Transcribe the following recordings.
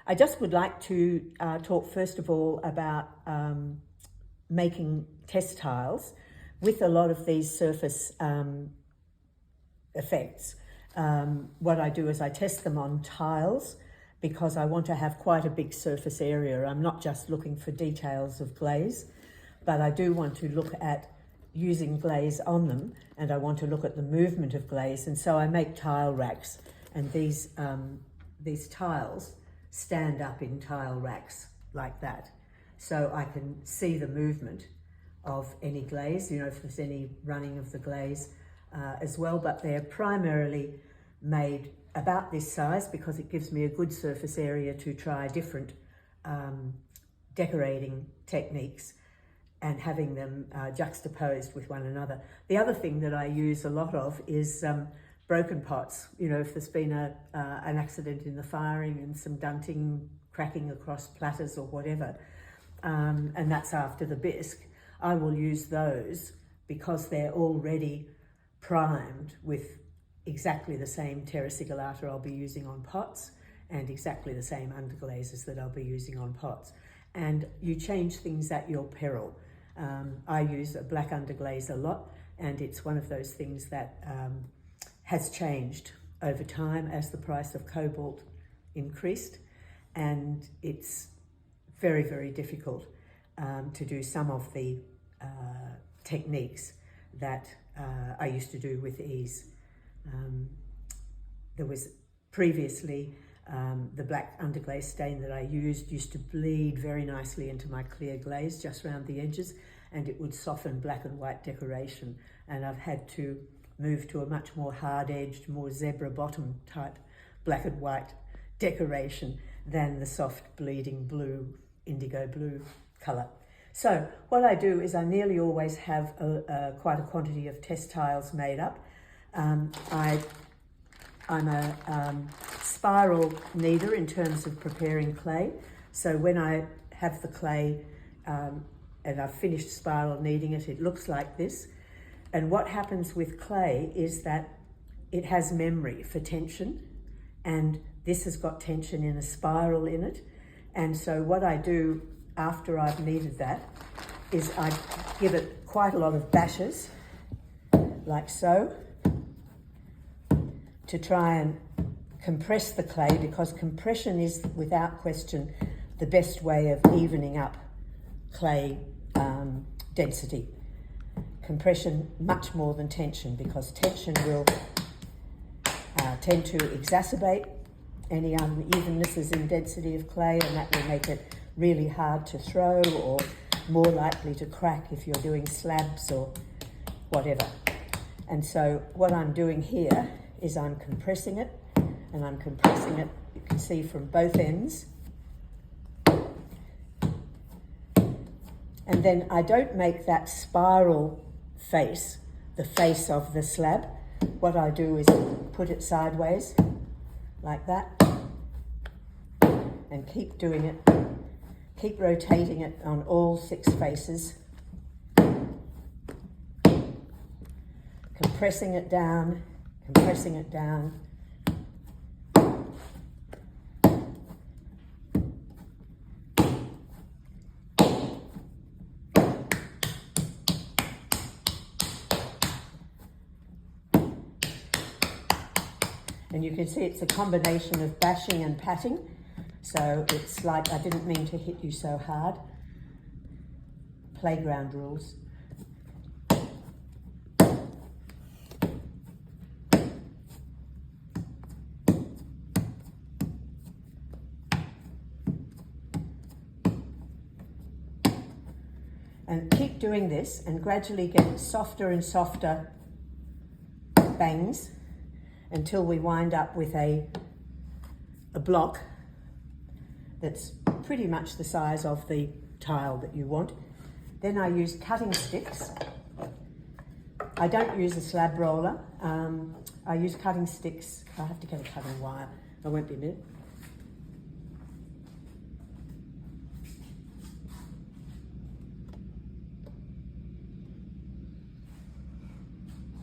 I just would like to talk first of all about making test tiles with a lot of these surface effects. What I do is I test them on tiles because I want to have quite a big surface area. I'm not just looking for details of glaze, but I do want to look at using glaze on them, and I want to look at the movement of glaze, and so I make tile racks, and these tiles stand up in tile racks like that, so I can see the movement of any glaze, you know, if there's any running of the glaze as well, but they're primarily made about this size because it gives me a good surface area to try different decorating techniques and having them juxtaposed with one another. The other thing that I use a lot of is broken pots. You know, if there's been an accident in the firing and some dunting, cracking across platters or whatever, and that's after the bisque, I will use those because they're already primed with exactly the same terra sigillata I'll be using on pots and exactly the same underglazes that I'll be using on pots. And you change things at your peril. I use a black underglaze a lot, and it's one of those things that has changed over time as the price of cobalt increased, and it's very, very difficult to do some of the techniques that I used to do with ease. There was previously the black underglaze stain that I used to bleed very nicely into my clear glaze just around the edges, and it would soften black and white decoration, and I've had to move to a much more hard-edged, more zebra bottom type black and white decoration than the soft bleeding blue, indigo blue colour. So what I do is I nearly always have quite a quantity of test tiles made up. I'm a spiral kneader in terms of preparing clay. So when I have the clay and I've finished spiral kneading it, it looks like this. And what happens with clay is that it has memory for tension, and this has got tension in a spiral in it. And so what I do after I've kneaded that is I give it quite a lot of bashes, like so, to try and compress the clay, because compression is without question the best way of evening up clay density. Compression much more than tension, because tension will tend to exacerbate any unevennesses in density of clay, and that will make it really hard to throw or more likely to crack if you're doing slabs or whatever. And so what I'm doing here is I'm compressing it, and I'm compressing it, you can see, from both ends. And then I don't make that spiral face the face of the slab. What I do is put it sideways like that and keep doing it, keep rotating it on all 6 faces, compressing it down, compressing it down. And you can see it's a combination of bashing and patting. So it's like, I didn't mean to hit you so hard. Playground rules. And keep doing this and gradually get softer and softer bangs until we wind up with a block that's pretty much the size of the tile that you want. Then I use cutting sticks. I don't use a slab roller. I use cutting sticks. I have to get a cutting wire. I won't be a minute.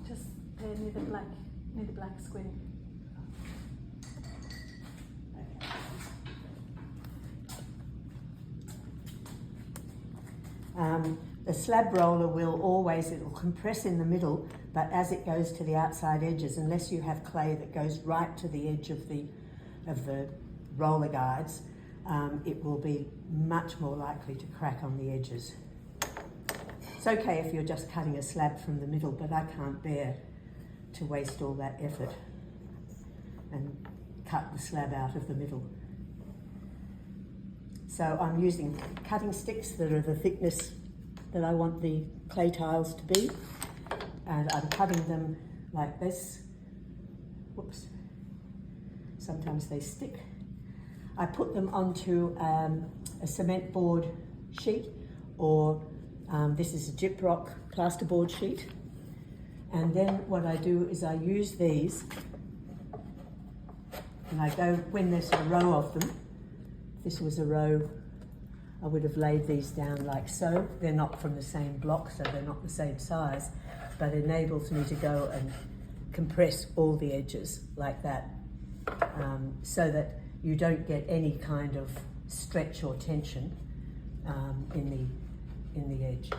Just near the black square. The slab roller will always, it will compress in the middle, but as it goes to the outside edges, unless you have clay that goes right to the edge of the roller guides, it will be much more likely to crack on the edges. It's okay if you're just cutting a slab from the middle, but I can't bear to waste all that effort and cut the slab out of the middle. So I'm using cutting sticks that are the thickness that I want the clay tiles to be, and I'm cutting them like this. Whoops. Sometimes they stick. I put them onto a cement board sheet, or this is a Gyprock plasterboard sheet. And then what I do is I use these, and I go, when there's a row of them, if this was a row, I would have laid these down like so. They're not from the same block, so they're not the same size, but it enables me to go and compress all the edges like that, so that you don't get any kind of stretch or tension in the edge.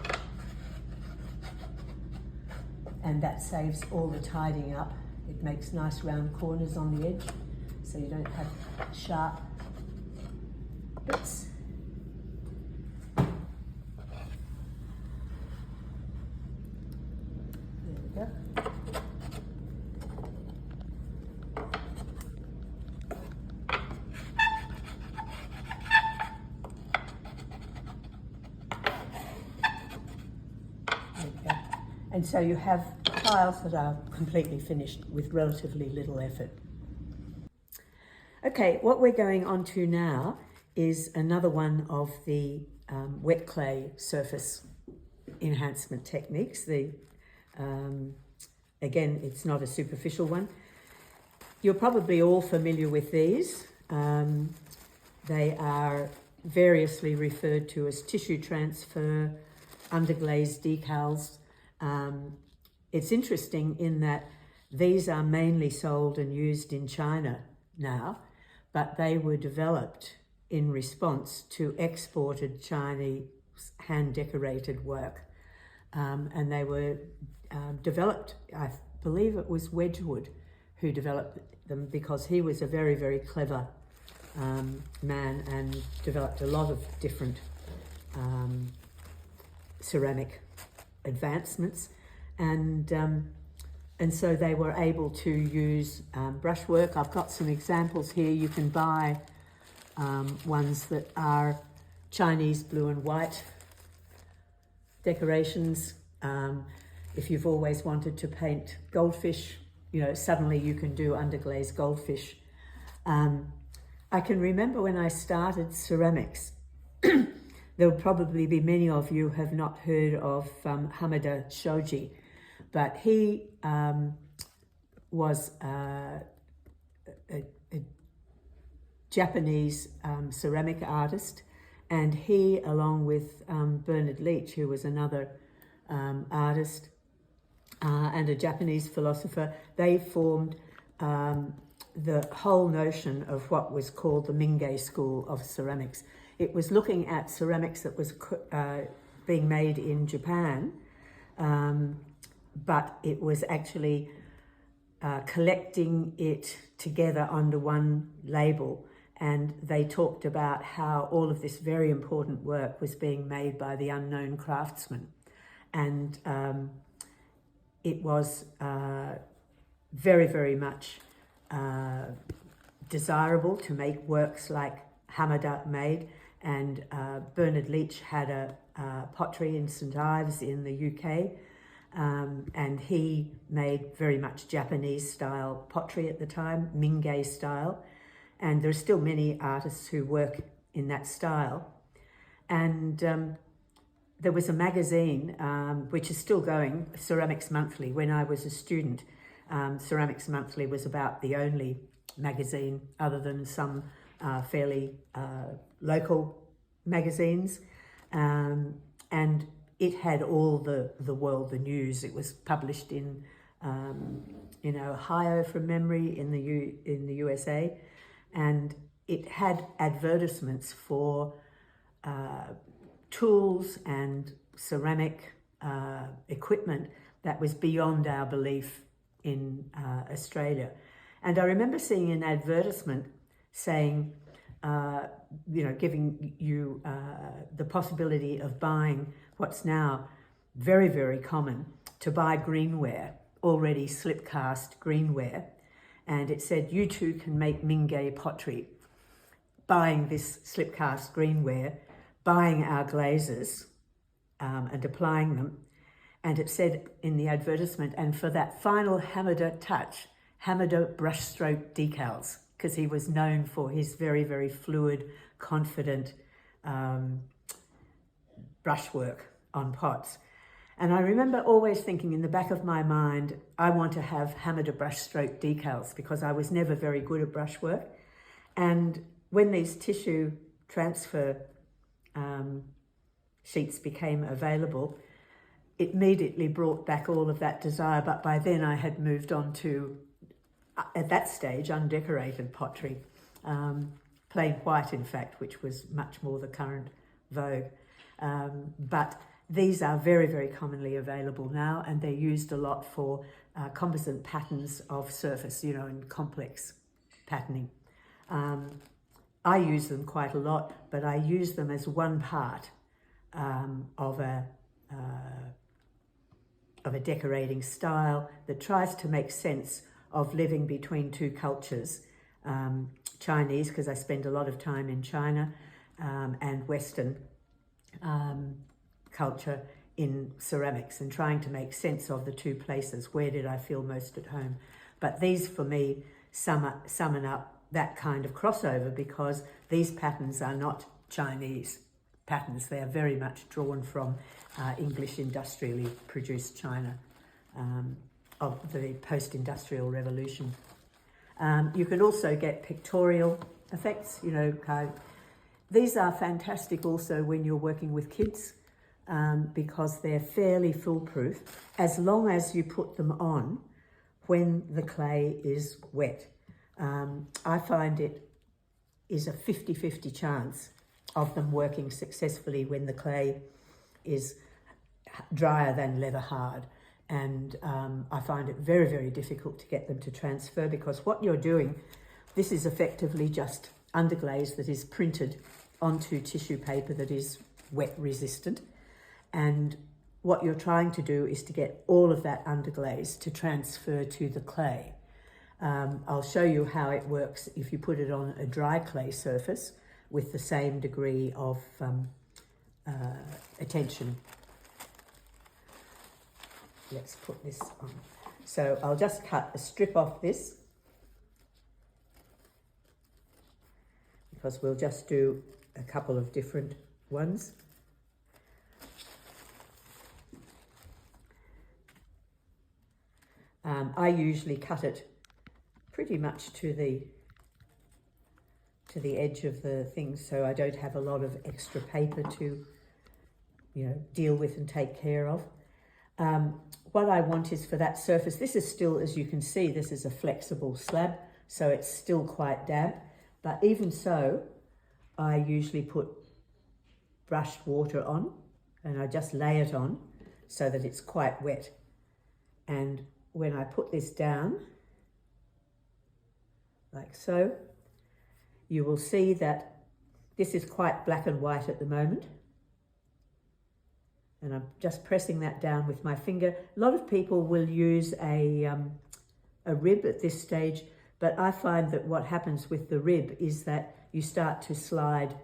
And that saves all the tidying up. It makes nice round corners on the edge, so you don't have sharp bits. There we go. And so you have tiles that are completely finished with relatively little effort. Okay, what we're going on to now is another one of the wet clay surface enhancement techniques. Again, it's not a superficial one. You're probably all familiar with these. They are variously referred to as tissue transfer, underglaze decals. It's interesting in that these are mainly sold and used in China now, but they were developed in response to exported Chinese hand-decorated work. And they were developed, I believe it was Wedgwood who developed them, because he was a very, very clever man and developed a lot of different ceramic advancements, and so they were able to use brushwork. I've got some examples here. You can buy ones that are Chinese blue and white decorations. If you've always wanted to paint goldfish, you know, suddenly you can do underglaze goldfish. I can remember when I started ceramics, there will probably be many of you have not heard of Hamada Shoji, but he was a Japanese ceramic artist, and he, along with Bernard Leach, who was another artist and a Japanese philosopher, they formed the whole notion of what was called the Mingei school of ceramics. It was looking at ceramics that was being made in Japan, but it was actually collecting it together under one label. And they talked about how all of this very important work was being made by the unknown craftsman. And it was very, very much desirable to make works like Hamada made. And Bernard Leach had a pottery in St Ives in the UK, and he made very much Japanese style pottery at the time, Mingei style, and there are still many artists who work in that style. And there was a magazine which is still going, Ceramics Monthly. When I was a student, Ceramics Monthly was about the only magazine, other than some fairly local magazines, and it had all the world, the news. It was published in Ohio, from memory, in the USA, and it had advertisements for tools and ceramic equipment that was beyond our belief in Australia. And I remember seeing an advertisement saying, giving you the possibility of buying what's now very, very common, to buy greenware, already slip cast greenware. And it said, you too can make Mingei pottery, buying this slip cast greenware, buying our glazes and applying them. And it said in the advertisement, and for that final Hamada touch, Hamada brushstroke decals, because he was known for his very, very fluid, confident brushwork on pots. And I remember always thinking in the back of my mind, I want to have Hamada brushstroke decals, because I was never very good at brushwork. And when these tissue transfer sheets became available, it immediately brought back all of that desire. But by then I had moved on to, at that stage, undecorated pottery, plain white in fact, which was much more the current vogue. But these are very, very commonly available now, and they're used a lot for composite patterns of surface, and complex patterning. I use them quite a lot, but I use them as one part of a decorating style that tries to make sense of living between two cultures, Chinese, because I spend a lot of time in China, and Western culture in ceramics, and trying to make sense of the two places. Where did I feel most at home? But these, for me, summon up that kind of crossover, because these patterns are not Chinese patterns. They are very much drawn from English industrially produced China of the post-industrial revolution. You can also get pictorial effects, These are fantastic also when you're working with kids, because they're fairly foolproof as long as you put them on when the clay is wet. I find it is a 50-50 chance of them working successfully when the clay is drier than leather hard. And I find it very, very difficult to get them to transfer, because what you're doing, this is effectively just underglaze that is printed onto tissue paper that is wet resistant. And what you're trying to do is to get all of that underglaze to transfer to the clay. I'll show you how it works if you put it on a dry clay surface with the same degree of attention. Let's put this on. So I'll just cut a strip off this, because we'll just do a couple of different ones. I usually cut it pretty much to the edge of the thing, so I don't have a lot of extra paper to deal with and take care of. What I want is for that surface, this is still, as you can see, this is a flexible slab, so it's still quite damp, but even so, I usually put brushed water on, and I just lay it on so that it's quite wet. And when I put this down, like so, you will see that this is quite black and white at the moment. And I'm just pressing that down with my finger. A lot of people will use a rib at this stage, but I find that what happens with the rib is that you start to slide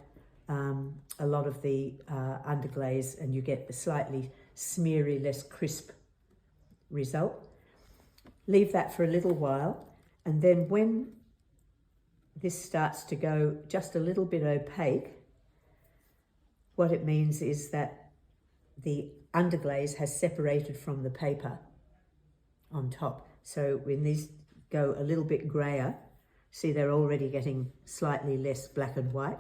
a lot of the underglaze, and you get a slightly smeary, less crisp result. Leave that for a little while, and then when this starts to go just a little bit opaque, what it means is that the underglaze has separated from the paper on top. So when these go a little bit grayer, see, they're already getting slightly less black and white.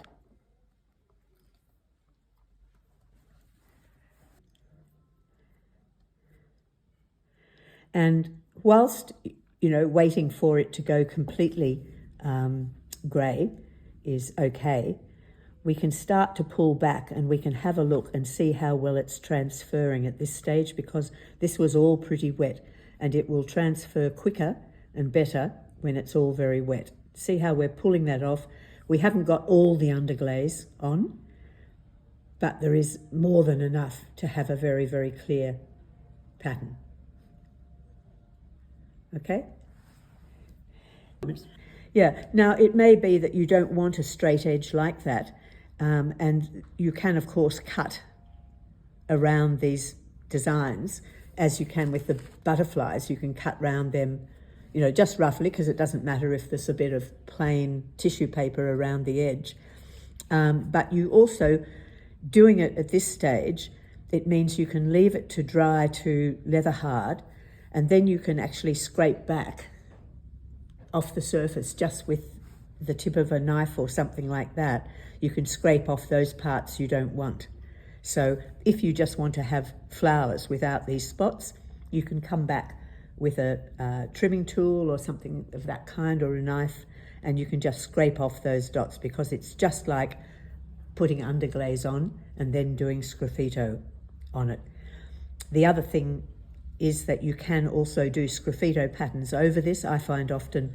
And whilst, waiting for it to go completely grey is okay, we can start to pull back and we can have a look and see how well it's transferring at this stage, because this was all pretty wet, and it will transfer quicker and better when it's all very wet. See how we're pulling that off. We haven't got all the underglaze on, but there is more than enough to have a very, very clear pattern. Okay? Yeah, now it may be that you don't want a straight edge like that, and you can of course cut around these designs as you can with the butterflies. You can cut round them, you know, just roughly, because it doesn't matter if there's a bit of plain tissue paper around the edge. But you also, doing it at this stage, it means you can leave it to dry to leather hard, and then you can actually scrape back off the surface just with the tip of a knife or something like that. You can scrape off those parts you don't want. So if you just want to have flowers without these spots, you can come back with a trimming tool or something of that kind, or a knife, and you can just scrape off those dots, because it's just like putting underglaze on and then doing sgraffito on it. The other thing is that you can also do sgraffito patterns over this. I find often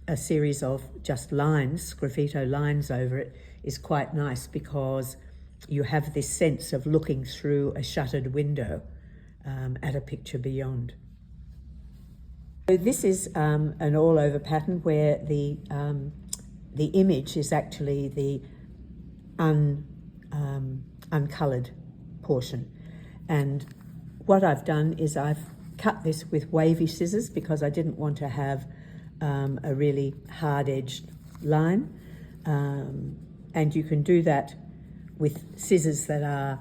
a series of just lines, sgraffito lines over it, is quite nice, because you have this sense of looking through a shuttered window at a picture beyond. So this is an all-over pattern where the image is actually the uncoloured portion. And what I've done is I've cut this with wavy scissors, because I didn't want to have a really hard-edged line. And you can do that with scissors that are,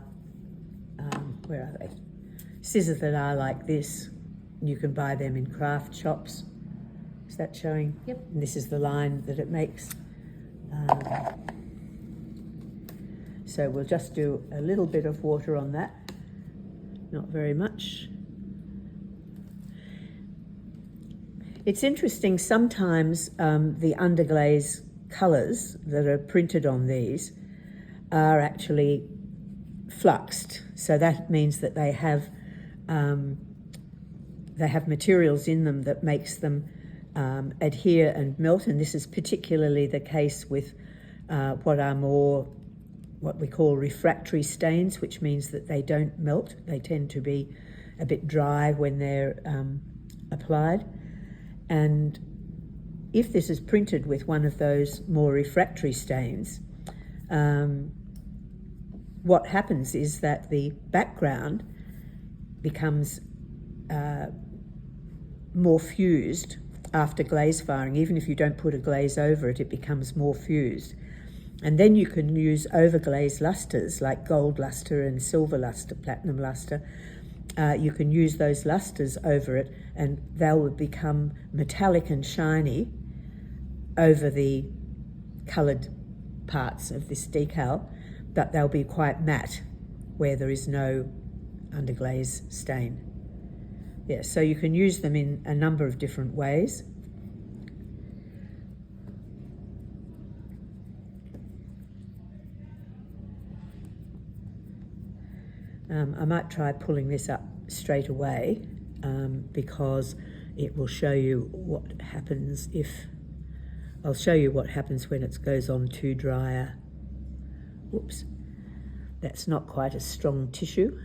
where are they? Scissors that are like this. You can buy them in craft shops. Is that showing? Yep. And this is the line that it makes. So we'll just do a little bit of water on that. Not very much. It's interesting, sometimes the underglaze colours that are printed on these are actually fluxed. So that means that they have materials in them that makes them adhere and melt, and this is particularly the case with what we call refractory stains, which means that they don't melt. They tend to be a bit dry when they're applied. And if this is printed with one of those more refractory stains, what happens is that the background becomes more fused after glaze firing. Even if you don't put a glaze over it, it becomes more fused. And then you can use overglaze lusters like gold luster and silver luster, platinum luster. You can use those lusters over it, and they'll become metallic and shiny over the coloured parts of this decal, but they'll be quite matte where there is no underglaze stain. Yeah, so you can use them in a number of different ways. I might try pulling this up straight away because it will show you what happens I'll show you what happens when it goes on too dry. Whoops, that's not quite a strong tissue.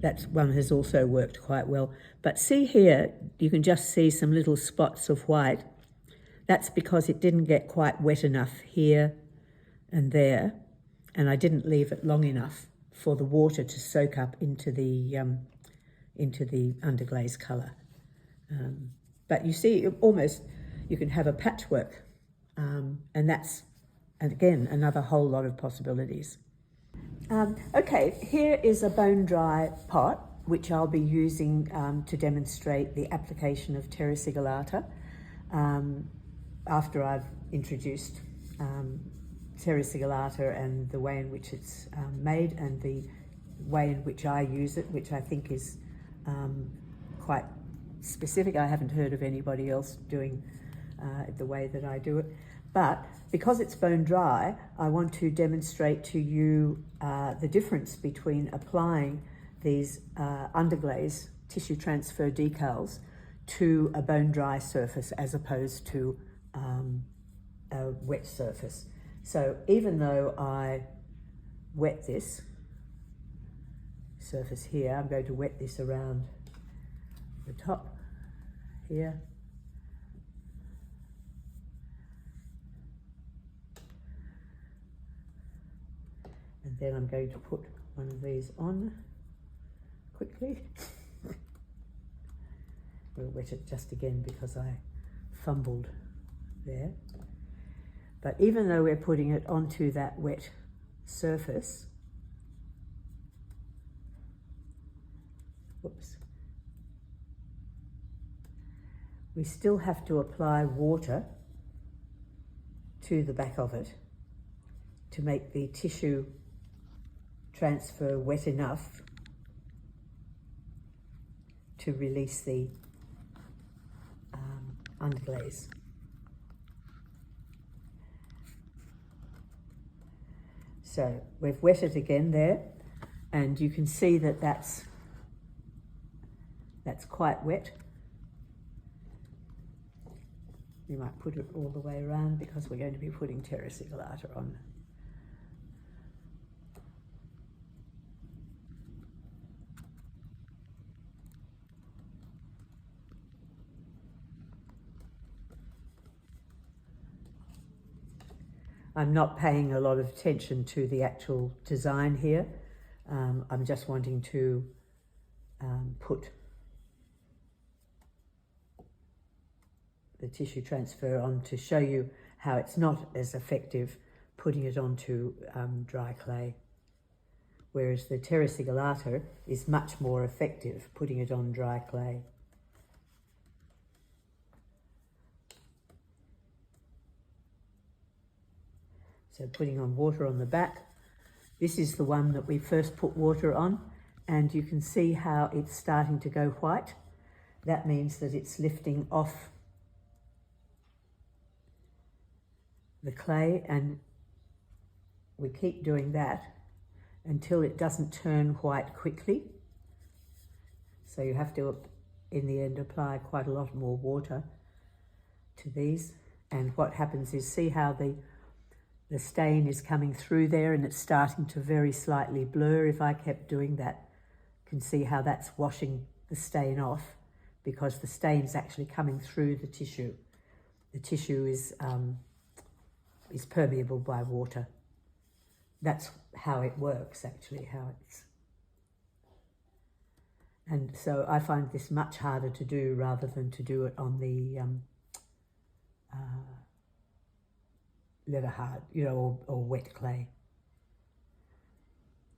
That one has also worked quite well. But see here, you can just see some little spots of white. That's because it didn't get quite wet enough here and there, and I didn't leave it long enough for the water to soak up into the underglaze colour. But you see, almost you can have a patchwork, and that's, again, another whole lot of possibilities. Okay, here is a bone dry pot, which I'll be using to demonstrate the application of terra sigillata after I've introduced terra sigillata and the way in which it's made and the way in which I use it, which I think is quite specific. I haven't heard of anybody else doing the way that I do it. But because it's bone dry, I want to demonstrate to you the difference between applying these underglaze tissue transfer decals to a bone dry surface as opposed to a wet surface. So even though I wet this surface here, I'm going to wet this around the top here. And then I'm going to put one of these on quickly. We'll wet it just again because I fumbled there. But even though we're putting it onto that wet surface, whoops, we still have to apply water to the back of it to make the tissue transfer wet enough to release the underglaze. So we've wet it again there, and you can see that that's quite wet. You might put it all the way around because we're going to be putting Terra Sigillata on. I'm not paying a lot of attention to the actual design here. I'm just wanting to put the tissue transfer on to show you how it's not as effective putting it onto dry clay, whereas the Terra Sigillata is much more effective putting it on dry clay. So putting on water on the back. This is the one that we first put water on, and you can see how it's starting to go white. That means that it's lifting off the clay, and we keep doing that until it doesn't turn white quickly. So you have to, in the end, apply quite a lot more water to these. And what happens is, see how the stain is coming through there and it's starting to very slightly blur. If I kept doing that, you can see how that's washing the stain off because the stain's actually coming through the tissue. The tissue is permeable by water. That's how it works, actually, and so I find this much harder to do rather than to do it on the leather hard, or wet clay.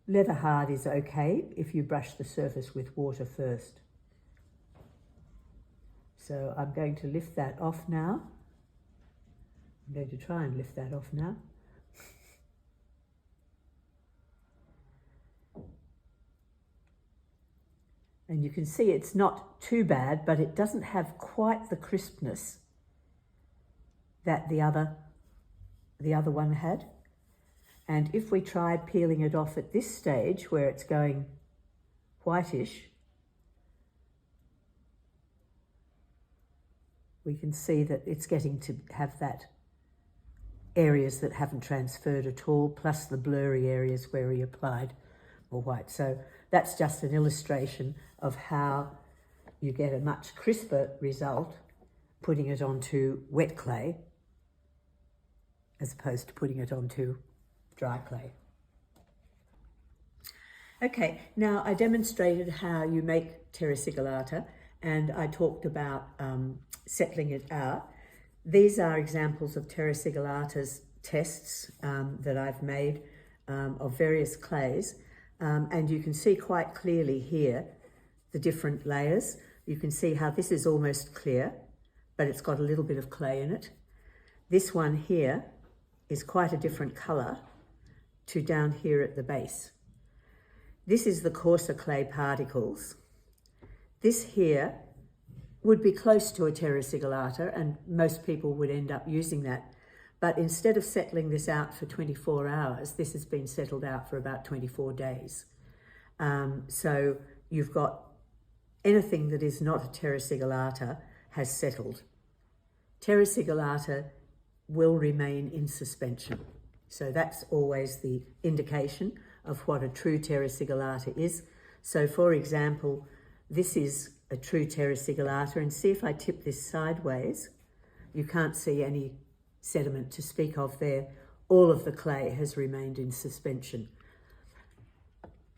Leather hard is okay if you brush the surface with water first. So I'm going to lift that off now. I'm going to try and lift that off now. And you can see it's not too bad, but it doesn't have quite the crispness that the other one had. And if we tried peeling it off at this stage where it's going whitish, we can see that it's getting to have that areas that haven't transferred at all, plus the blurry areas where we applied more white. So that's just an illustration of how you get a much crisper result putting it onto wet clay as opposed to putting it onto dry clay. Okay, now I demonstrated how you make Terra Sigillata, and I talked about settling it out. These are examples of Terra Sigillata's tests that I've made of various clays, and you can see quite clearly here the different layers. You can see how this is almost clear, but it's got a little bit of clay in it. This one here is quite a different colour to down here at the base. This is the coarser clay particles. This here would be close to a terra sigillata, and most people would end up using that. But instead of settling this out for 24 hours, this has been settled out for about 24 days. So you've got anything that is not a terra sigillata has settled. Terra sigillata will remain in suspension. So that's always the indication of what a true terra sigillata is. So for example, this is a true terra sigillata, and see if I tip this sideways, you can't see any sediment to speak of there. All of the clay has remained in suspension.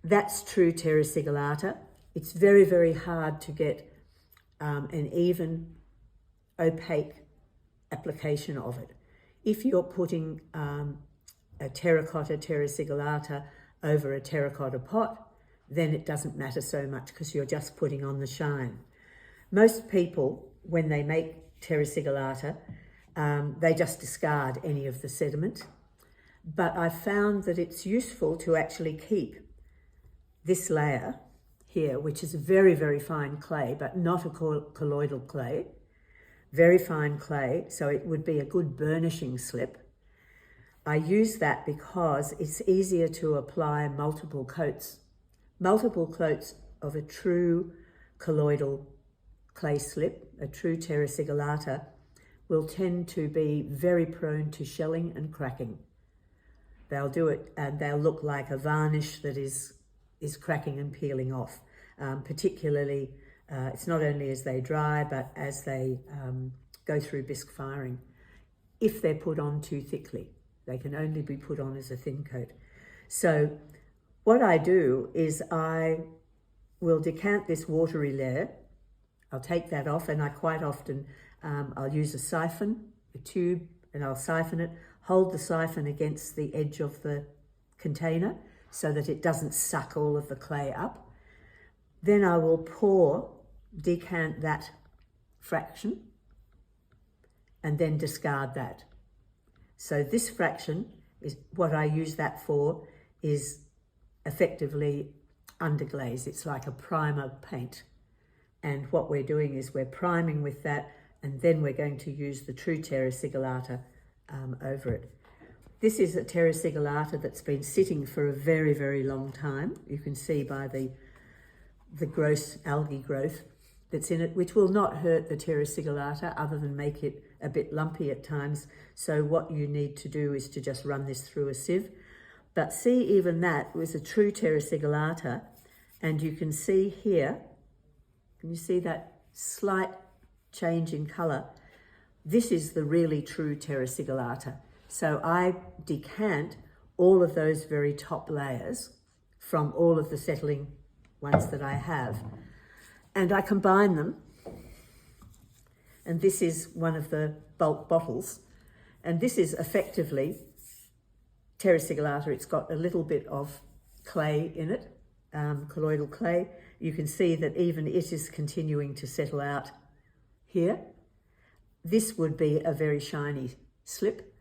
That's true terra sigillata. It's very, very hard to get an even, opaque application of it. If you're putting a terracotta terra sigillata over a terracotta pot, then it doesn't matter so much because you're just putting on the shine. Most people, when they make terra sigillata, they just discard any of the sediment. But I found that it's useful to actually keep this layer here, which is a very, very fine clay, but not a colloidal clay, very fine clay, so it would be a good burnishing slip. I use that because it's easier to apply multiple coats of a true colloidal clay slip, a true terra sigillata, will tend to be very prone to shelling and cracking. They'll do it and they'll look like a varnish that is cracking and peeling off. Particularly, it's not only as they dry, but as they go through bisque firing. If they're put on too thickly, they can only be put on as a thin coat. So what I do is I will decant this watery layer. I'll take that off, and I quite often, I'll use a siphon, a tube, and I'll siphon it, hold the siphon against the edge of the container so that it doesn't suck all of the clay up. Then I will decant that fraction, and then discard that. So this fraction is what I use that for, is effectively underglaze. It's like a primer paint. And what we're doing is we're priming with that, and then we're going to use the true terra sigillata over it. This is a terra sigillata that's been sitting for a very, very long time. You can see by the gross algae growth that's in it, which will not hurt the terra sigillata other than make it a bit lumpy at times. So what you need to do is to just run this through a sieve. But see, even that was a true terra sigillata, and you can see here, can you see that slight change in colour? This is the really true terra sigillata. So I decant all of those very top layers from all of the settling ones that I have, and I combine them. And this is one of the bulk bottles, and this is effectively terra sigillata. It's got a little bit of clay in it, colloidal clay. You can see that even it is continuing to settle out here. This would be a very shiny slip.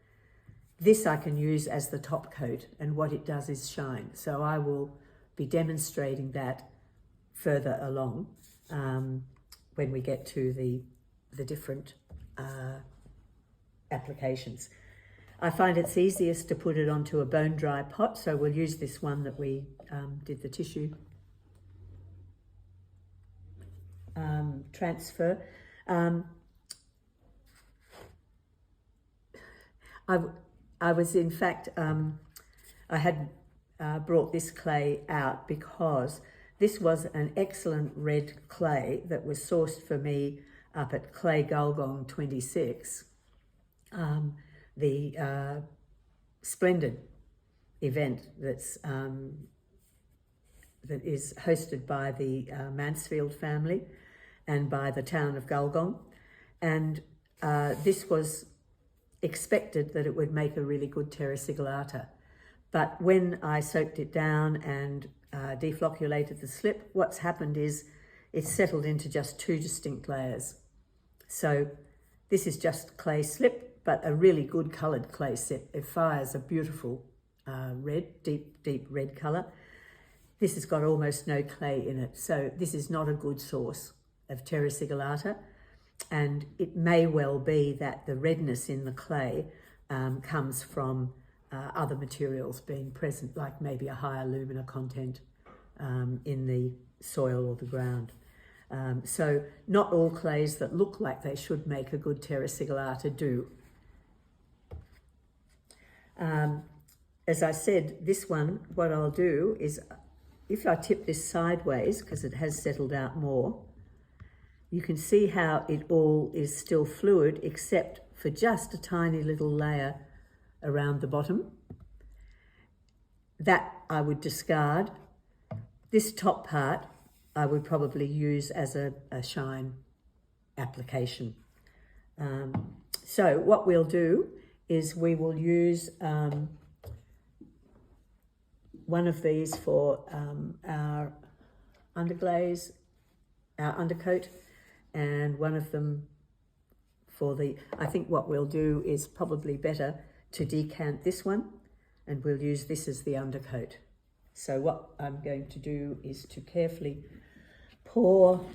This I can use as the top coat, and what it does is shine. So I will be demonstrating that further along when we get to the different applications. I find it's easiest to put it onto a bone dry pot, so we'll use this one that we did the tissue transfer. I was in fact, I had brought this clay out because this was an excellent red clay that was sourced for me up at Clay Gulgong 26, the splendid event that is hosted by the Mansfield family and by the town of Gulgong. And this was expected that it would make a really good terra sigillata. But when I soaked it down and deflocculated the slip, what's happened is it's settled into just two distinct layers. So this is just clay slip, but a really good coloured clay slip. It fires a beautiful red, deep red colour. This has got almost no clay in it, so this is not a good source of terra sigillata. and it may well be that the redness in the clay comes from other materials being present, like maybe a high alumina content in the soil or the ground. So not all clays that look like they should make a good terra sigillata do. As I said, this one, what I'll do is, if I tip this sideways, because it has settled out more, you can see how it all is still fluid, except for just a tiny little layer around the bottom. That I would discard. This top part I would probably use as a shine application. So what we'll do is we will use one of these for our underglaze, our undercoat, and one of them for the, I think what we'll do is probably better to decant this one, and we'll use this as the undercoat. So what I'm going to do is to carefully pour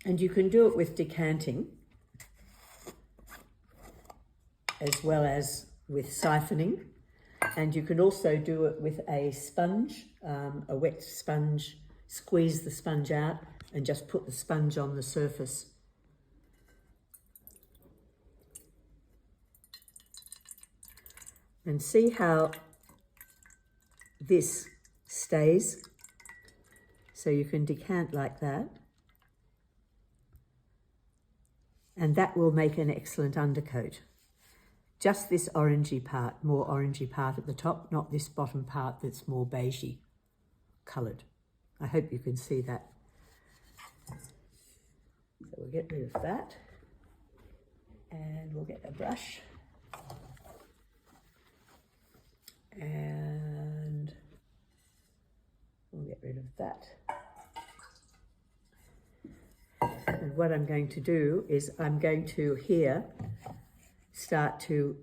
and you can do it with decanting as well as with siphoning, and you can also do it with a sponge, a wet sponge. Squeeze the sponge out and just put the sponge on the surface. And see how this stays. So you can decant like that. And that will make an excellent undercoat. Just this orangey part, more orangey part at the top, not this bottom part that's more beigey coloured. I hope you can see that. So we'll get rid of that. And we'll get a brush. And we'll get rid of that. And what I'm going to do is I'm going to here start to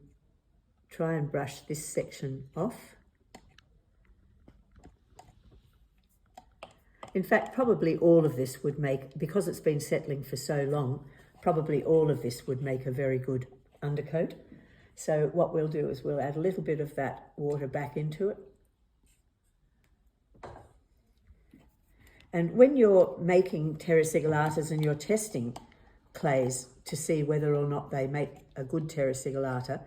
try and brush this section off. In fact, probably all of this would make, because it's been settling for so long, probably all of this would make a very good undercoat. So what we'll do is we'll add a little bit of that water back into it. And when you're making terra sigillatas and you're testing clays to see whether or not they make a good terra sigillata,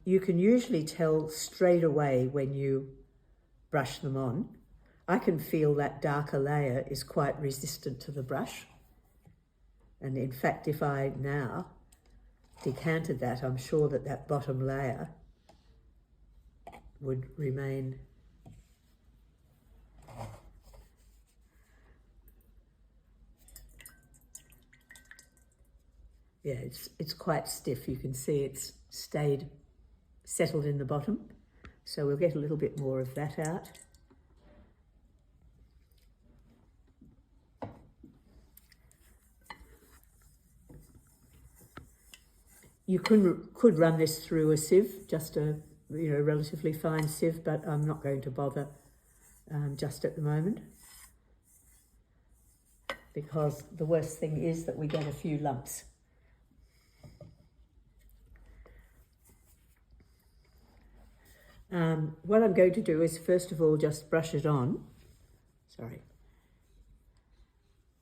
you can usually tell straight away when you brush them on. I can feel that darker layer is quite resistant to the brush. And in fact, if I now decanted that, I'm sure that that bottom layer would remain. Yeah, it's quite stiff. You can see it's stayed settled in the bottom. So we'll get a little bit more of that out. You could run this through a sieve, just a relatively fine sieve, but I'm not going to bother just at the moment, because the worst thing is that we get a few lumps. What I'm going to do is first of all just brush it on,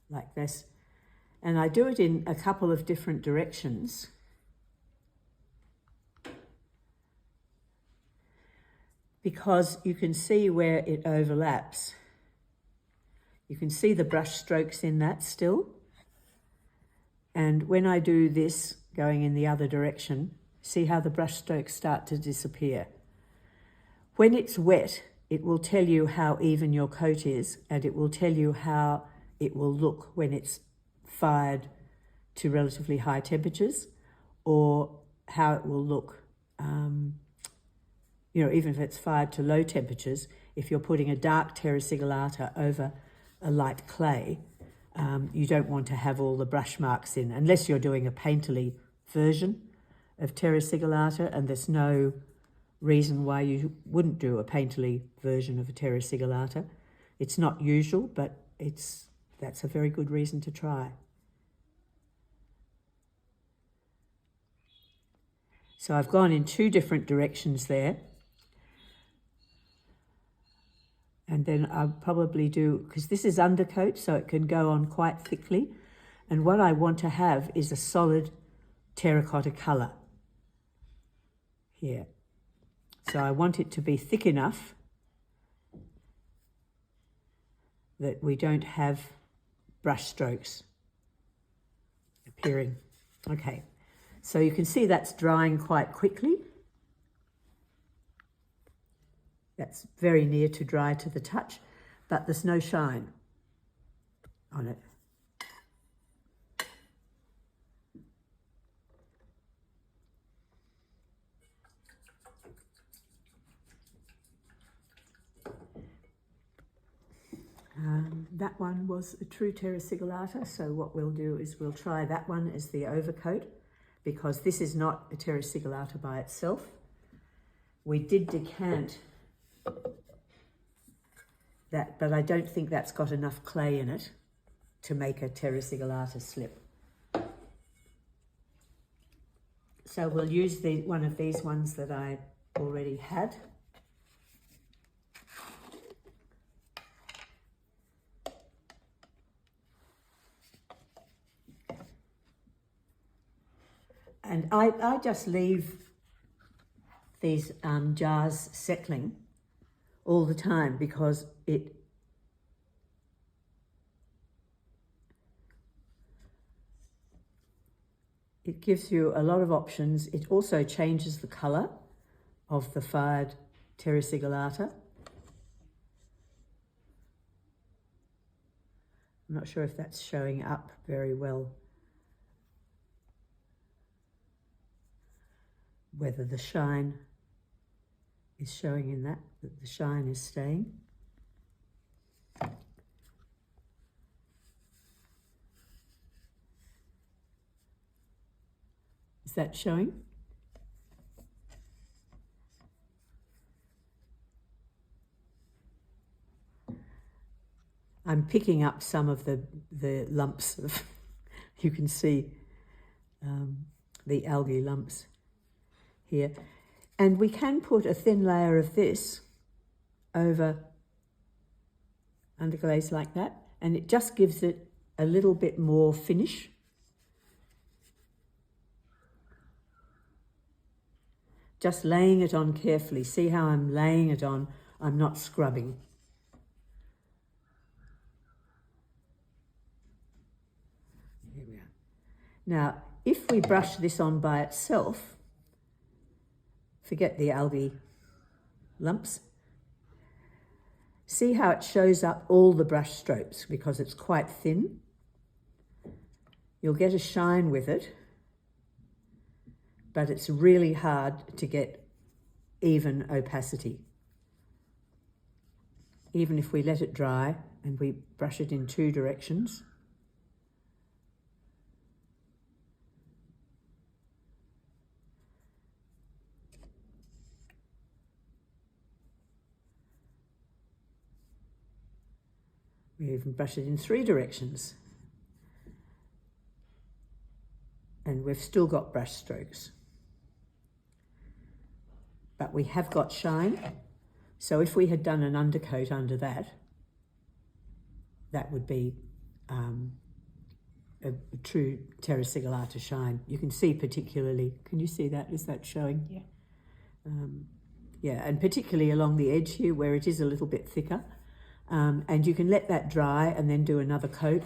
like this, and I do it in a couple of different directions. Because you can see where it overlaps. You can see the brush strokes in that still. And when I do this going in the other direction, see how the brush strokes start to disappear. When it's wet, it will tell you how even your coat is, and it will tell you how it will look when it's fired to relatively high temperatures, or how it will look even if it's fired to low temperatures. If you're putting a dark terra sigillata over a light clay, you don't want to have all the brush marks in, unless you're doing a painterly version of terra sigillata, and there's no reason why you wouldn't do a painterly version of a terra sigillata. It's not usual, but that's a very good reason to try. So I've gone in 2 different directions there. And then I'll probably do, because this is undercoat, so it can go on quite thickly. And what I want to have is a solid terracotta colour here. So I want it to be thick enough that we don't have brush strokes appearing. Okay, so you can see that's drying quite quickly. That's very near to dry to the touch, but there's no shine on it. That one was a true Terra Sigillata, so what we'll do is we'll try that one as the overcoat, because this is not a Terra Sigillata by itself. We did decant that, but I don't think that's got enough clay in it to make a Terra Sigillata slip. So we'll use one of these ones that I already had. And I just leave these jars settling all the time because it gives you a lot of options. It also changes the colour of the fired Terra Sigillata. I'm not sure if that's showing up very well, whether the shine is showing in that the shine is staying. Is that showing? I'm picking up some of the lumps of, you can see the algae lumps here. And we can put a thin layer of this over underglaze like that, and it just gives it a little bit more finish. Just laying it on carefully. See how I'm laying it on? I'm not scrubbing. Here we are. Now, if we brush this on by itself, forget the algae lumps, see how it shows up all the brush strokes because it's quite thin? You'll get a shine with it, but it's really hard to get even opacity. Even if we let it dry and we brush it in 2 directions. We even brush it in 3 directions. And we've still got brush strokes. But we have got shine. So if we had done an undercoat under that, that would be a true Terra Sigillata shine. You can see particularly, can you see that? Is that showing? Yeah. Yeah, and particularly along the edge here where it is a little bit thicker. And you can let that dry and then do another coat,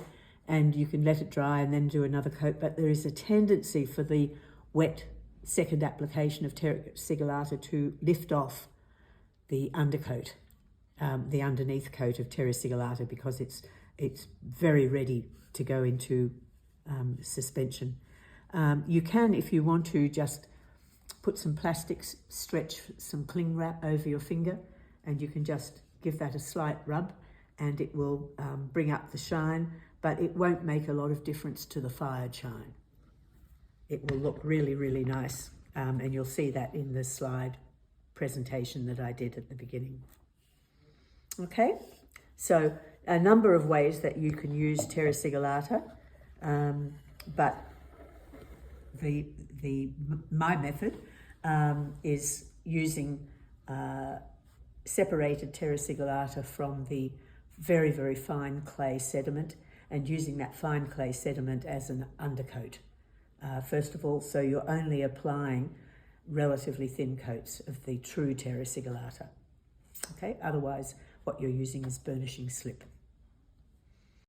and you can let it dry and then do another coat, but there is a tendency for the wet second application of Terra Sigillata to lift off the undercoat, the underneath coat of Terra Sigillata, because it's very ready to go into suspension. You can, if you want to, just put some plastics, stretch some cling wrap over your finger, and you can just give that a slight rub and it will bring up the shine, but it won't make a lot of difference to the fired shine. It will look really, really nice, and you'll see that in the slide presentation that I did at the beginning. Okay, So a number of ways that you can use Terra Sigillata, but my method is using separated Terra Sigillata from the very, very fine clay sediment, and using that fine clay sediment as an undercoat. First of all, so you're only applying relatively thin coats of the true Terra Sigillata. Okay, otherwise what you're using is burnishing slip.